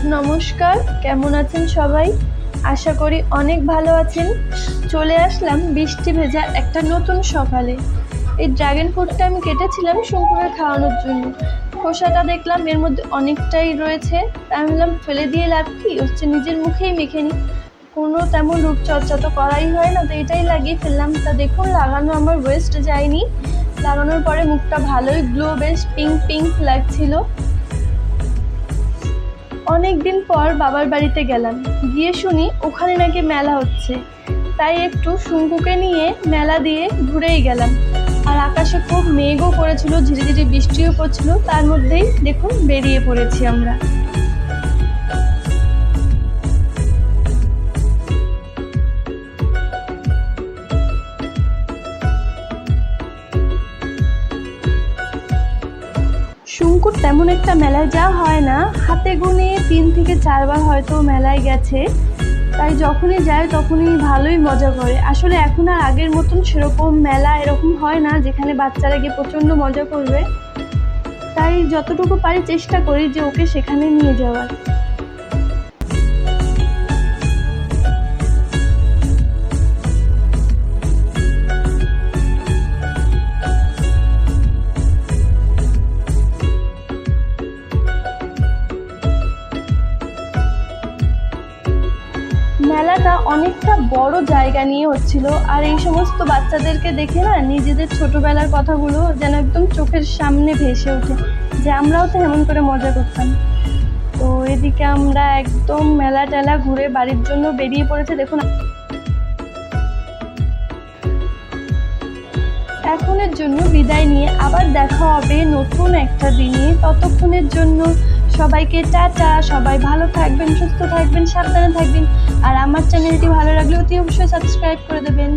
নমস্কার, কেমন আছেন সবাই? আশা করি অনেক ভালো আছেন। চলে আসলাম বৃষ্টি ভেজা একটা নতুন সকালে। এই ড্রাগন ফ্রুটটা আমি কেটেছিলাম শঙ্কুকে খাওয়ানোর জন্য। খোসাটা দেখলাম এর মধ্যে অনেকটাই রয়েছে, তাই আমি বললাম ফেলে দিয়ে লাভ কি, হচ্ছে নিজের মুখেই মেখে নিই। কোনো তেমন রূপচর্চা তো করাই হয় না, তো এটাই লাগিয়ে ফেললাম। তা দেখুন, লাগানো আমার ওয়েস্ট যায়নি। লাগানোর পরে মুখটা ভালোই গ্লো, বেশ পিঙ্ক পিঙ্ক লাগছিল। অনেক দিন পর বাবার বাড়িতে গেলাম, গিয়ে শুনি ওখানে নাকি মেলা হচ্ছে। তাই একটু শঙ্কুকে নিয়ে মেলা দিয়ে ঘুরেই গেলাম। আর আকাশে খুব মেঘও করেছিল, ঝিরিঝিরি বৃষ্টিও পড়ছিল, তার মধ্যেই দেখুন বেরিয়ে পড়েছি আমরা। শঙ্কুর তেমন একটা মেলায় যাওয়া হয় না, হাতে গুনে 3 থেকে 4 বার হয়তো মেলায় গেছে। তাই যখনই যায় তখনই ভালোই মজা করে। আসলে এখন আর আগের মতন সেরকম মেলা এরকম হয় না যেখানে বাচ্চারা গিয়ে প্রচণ্ড মজা করবে। তাই যতটুকু পারি চেষ্টা করি যে ওকে সেখানে নিয়ে যাওয়ার। মেলাটা অনেকটা বড় জায়গা নিয়ে হচ্ছিল, আর এই সমস্ত বাচ্চাদেরকে দেখে না নিজেদের ছোটবেলার কথাগুলো যেন একদম চোখের সামনে ভেসে ওঠে, যে আমরাও তো এমন করে মজা করতাম। তো এদিকে আমরা একদম মেলা টেলা ঘুরে বাড়ির জন্য বেরিয়ে পড়েছে। দেখুন, এখনের জন্য বিদায় নিয়ে আবার দেখা হবে নতুন একটা দিনে। ততক্ষণের জন্য সবাইকে টাটা। সবাই ভালো থাকবেন, সুস্থ থাকবেন, সাবধানে থাকবেন। আর আমার চ্যানেলটি ভালো লাগলে অতি অবশ্যই সাবস্ক্রাইব করে দেবেন।